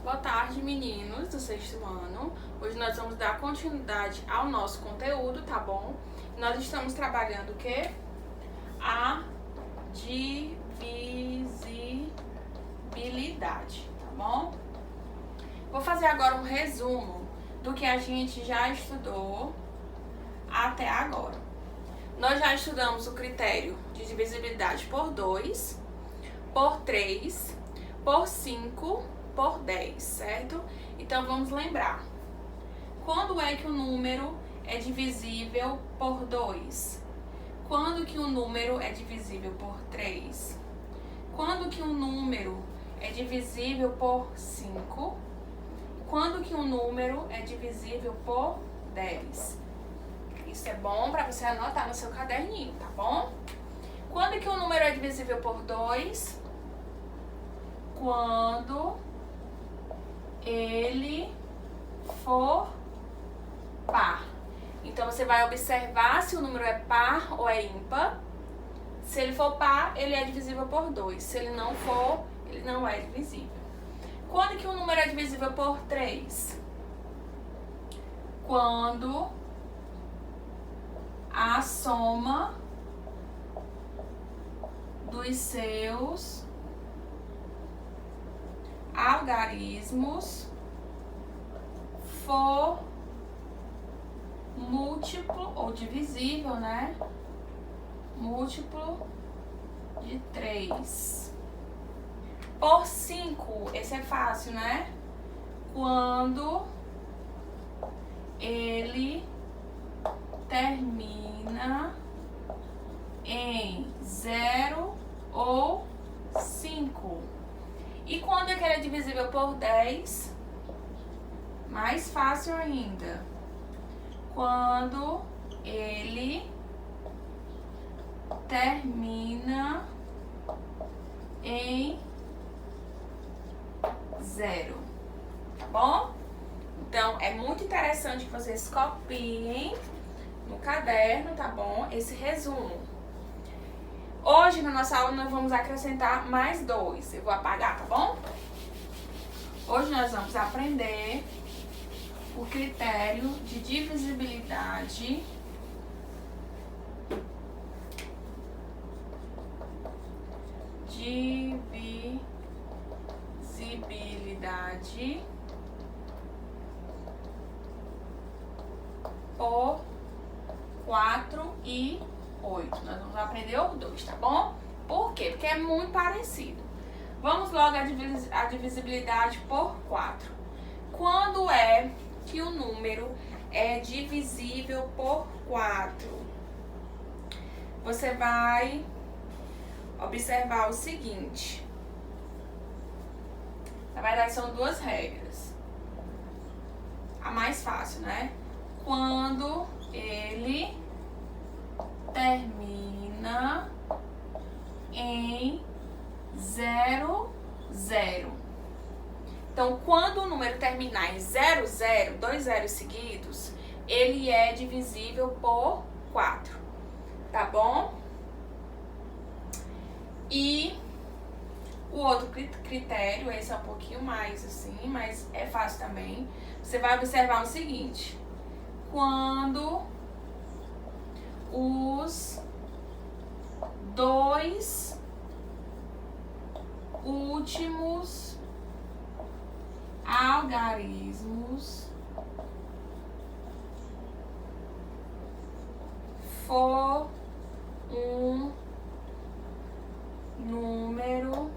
Boa tarde, meninos do sexto ano. Hoje nós vamos dar continuidade ao nosso conteúdo, tá bom? Nós estamos trabalhando o quê? A divisibilidade, tá bom? Vou fazer agora um resumo do que a gente já estudou até agora. Nós já estudamos o critério de divisibilidade por 2, por 3, por 5, por 10, certo? Então vamos lembrar. Quando é que o número é divisível por 2? Quando que o número é divisível por 3? Quando que um número é divisível por 5? Quando que um número é divisível por 10? Isso é bom para você anotar no seu caderninho, tá bom? Quando que um número é divisível por 2? Quando ele for par. Então, você vai observar se o número é par ou é ímpar. Se ele for par, ele é divisível por 2. Se ele não for, ele não é divisível. Quando que o número é divisível por 3? Quando a soma dos seus algarismos for múltiplo ou divisível, né? Múltiplo de 3. Por 5, esse é fácil, né? Quando ele termina em 0 ou 5. E quando é que ele é divisível por 10? Mais fácil ainda. Quando ele termina em 0. Tá bom? Então, é muito interessante que vocês copiem no caderno, tá bom? Esse resumo. Hoje, na nossa aula, nós vamos acrescentar mais 2. Eu vou apagar, tá bom? Hoje nós vamos aprender o critério de divisibilidade por 4 e 8. Nós vamos aprender os dois, tá bom? Por quê? Porque é muito parecido. Vamos logo à divisibilidade por 4. Quando é que o número é divisível por 4? Você vai observar o seguinte. Na verdade, são duas regras. A mais fácil, né? Quando ele termina em 0, 0. Então, quando o número terminar em 0, 0, 2 zeros seguidos, ele é divisível por 4. Tá bom? E o outro critério, esse é um pouquinho mais assim, mas é fácil também. Você vai observar o seguinte. Quando os dois últimos algarismos for um número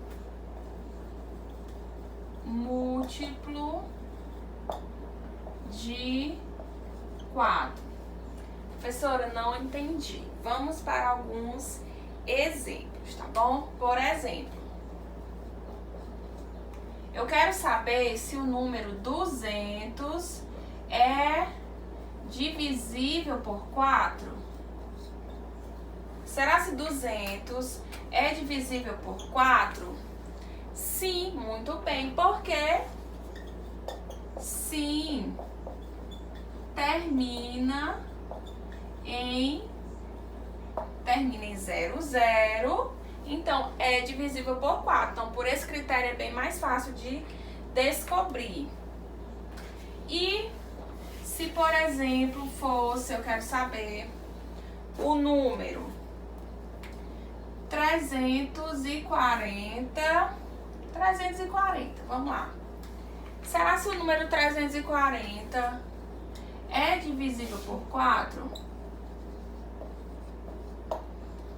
múltiplo de 4. Professora, não entendi. Vamos para alguns exemplos, tá bom? Por exemplo, eu quero saber se o número 200 é divisível por 4. Será se 200 é divisível por 4? Sim, muito bem. Por quê? Sim, termina em 0, 0. Então, é divisível por 4. Então, por esse critério, é bem mais fácil de descobrir. E se, por exemplo, fosse, eu quero saber o número 340, vamos lá. Será se o número 340 é divisível por 4?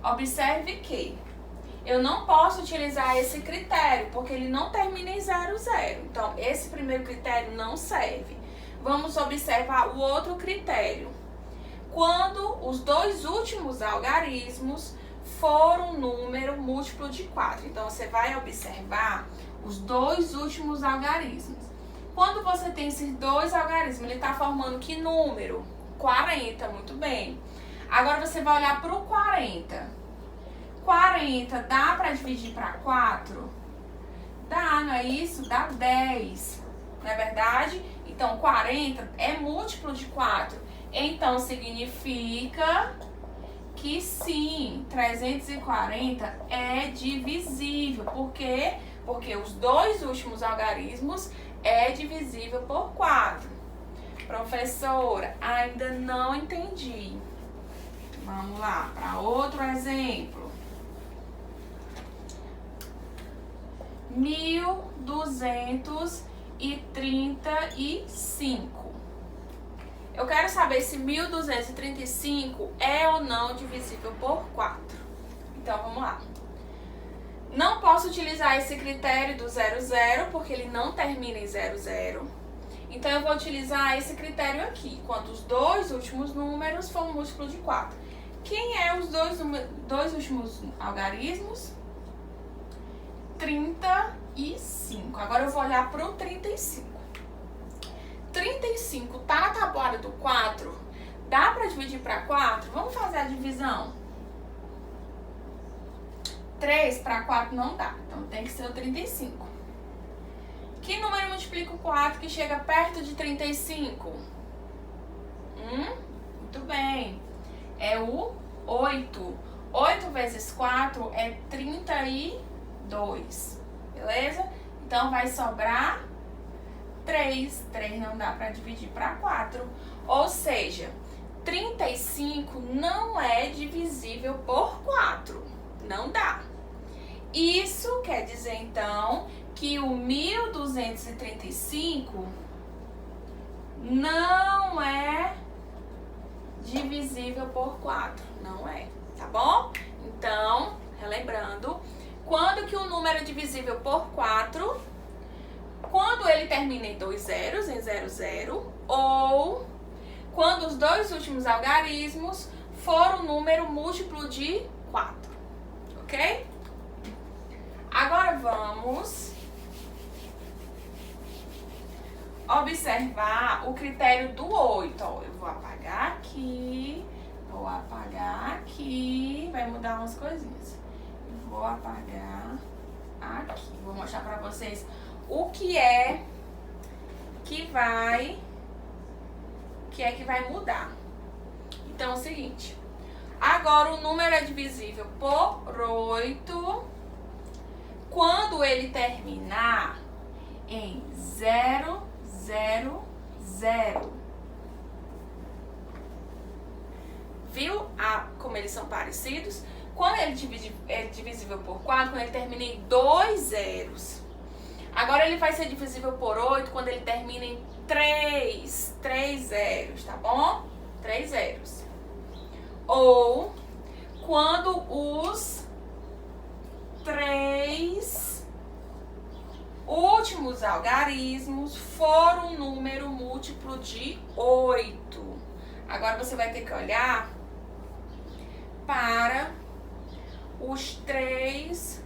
Observe que eu não posso utilizar esse critério, porque ele não termina em 00. Então, esse primeiro critério não serve. Vamos observar o outro critério. Quando os dois últimos algarismos forem um número múltiplo de 4. Então, você vai observar os dois últimos algarismos. Quando você tem esses dois algarismos, ele está formando que número? 40, muito bem. Agora, você vai olhar para o 40. 40 dá para dividir para 4? Dá, não é isso? Dá 10, não é verdade? Então, 40 é múltiplo de 4. Então, significa que sim, 340 é divisível. Por quê? Porque os dois últimos algarismos é divisível por 4. Professora, ainda não entendi. Vamos lá para outro exemplo. 1235. Eu quero saber se 1235 é ou não divisível por 4. Então, vamos lá. Não posso utilizar esse critério do 00, porque ele não termina em 00. Então, eu vou utilizar esse critério aqui, quando os dois últimos números for um múltiplo de 4. Quem é os dois últimos algarismos? 35. Agora eu vou olhar para o 35. 35 tá na tabuada do 4. Dá para dividir para 4? Vamos fazer a divisão. 3 para 4 não dá. Então tem que ser o 35. Que número multiplica o 4 que chega perto de 35? Muito bem. É o 8. 8 vezes 4 é 32. Beleza? Então vai sobrar 3. 3 não dá para dividir para 4. Ou seja, 35 não é divisível por 4. Não dá. Isso quer dizer, então, que o 1235 não é divisível por 4. Não é, tá bom? Então, relembrando, quando que o número é divisível por 4? Quando ele termina em 2 zeros, em 00, ou quando os dois últimos algarismos for um número múltiplo de 4, ok? Agora vamos observar o critério do 8. Ó, eu vou apagar aqui, vai mudar umas coisinhas. Vou apagar aqui, vou mostrar pra vocês o que é que vai mudar. Então é o seguinte, agora o número é divisível por 8 quando ele terminar em 0, 0, 0. Viu como eles são parecidos? Quando ele é divisível por 4, quando ele termina em 2 zeros. Agora ele vai ser divisível por 8 quando ele termina em 3 zeros, tá bom? 3 zeros. Ou quando os 3 últimos algarismos for um número múltiplo de 8. Agora você vai ter que olhar para os 3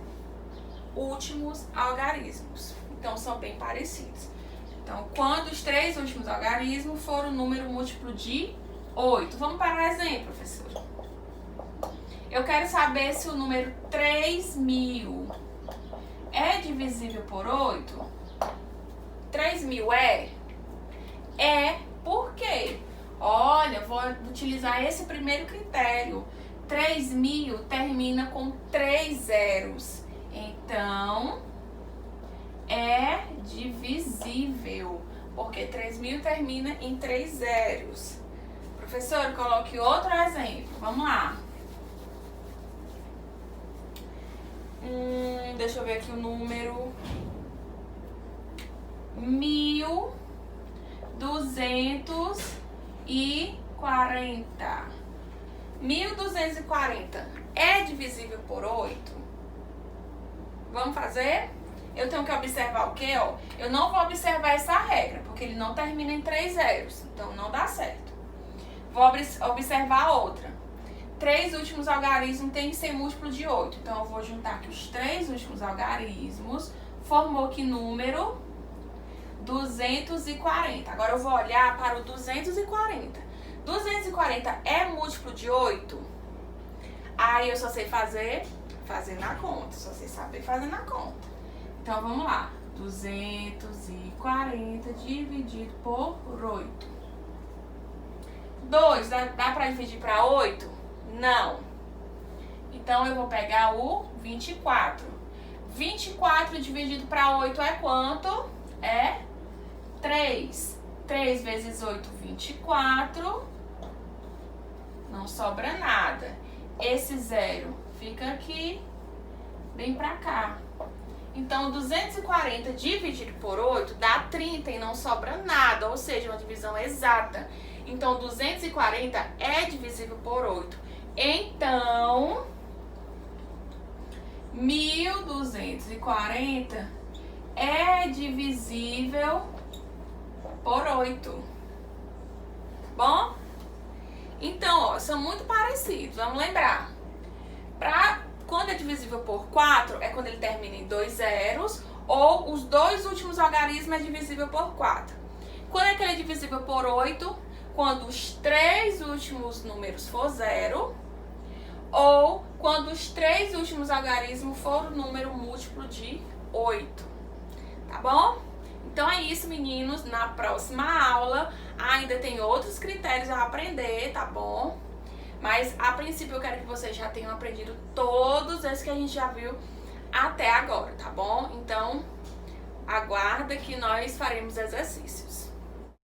últimos algarismos. Então, são bem parecidos. Então, quando os 3 últimos algarismos for um número múltiplo de 8. Vamos para o exemplo, professora. Eu quero saber se o número 3.000 é divisível por 8? 3.000 é? É, por quê? Olha, vou utilizar esse primeiro critério. 3.000 termina com 3 zeros. Então, é divisível. divisível, porque 3.000 termina em 3 zeros. Professor, coloque outro exemplo. Vamos lá. Deixa eu ver aqui o número. 1.240. 1.240 é divisível por 8? Vamos fazer? Eu tenho que observar o quê? Ó, eu não vou observar essa regra, porque ele não termina em 3 zeros. Então, não dá certo. Vou observar outra. 3 últimos algarismos tem que ser múltiplo de 8. Então, eu vou juntar aqui os 3 últimos algarismos. Formou que número? 240. Agora, eu vou olhar para o 240. 240 é múltiplo de 8? Aí, eu só sei fazer na conta. Só sei saber fazer na conta. Então, vamos lá. 240 dividido por 8. 2, dá para dividir para 8? Não. Então, eu vou pegar o 24. 24 dividido para 8 é quanto? É 3. 3 vezes 8, 24. Não sobra nada. Esse zero fica aqui, vem pra cá. Então, 240 dividido por 8 dá 30 e não sobra nada, ou seja, uma divisão exata. Então, 240 é divisível por 8. Então, 1.240 é divisível por 8. Bom? Então, ó, são muito parecidos. Vamos lembrar. Quando é divisível por 4, é quando ele termina em 2 zeros, ou os 2 últimos algarismos é divisível por 4. Quando é que ele é divisível por 8? Quando os 3 últimos números for 0, ou quando os 3 últimos algarismos for o número múltiplo de 8. Tá bom? Então é isso, meninos. Na próxima aula ainda tem outros critérios a aprender, tá bom? Mas a princípio eu quero que vocês já tenham aprendido todos esses que a gente já viu até agora, tá bom? Então aguarda que nós faremos exercícios.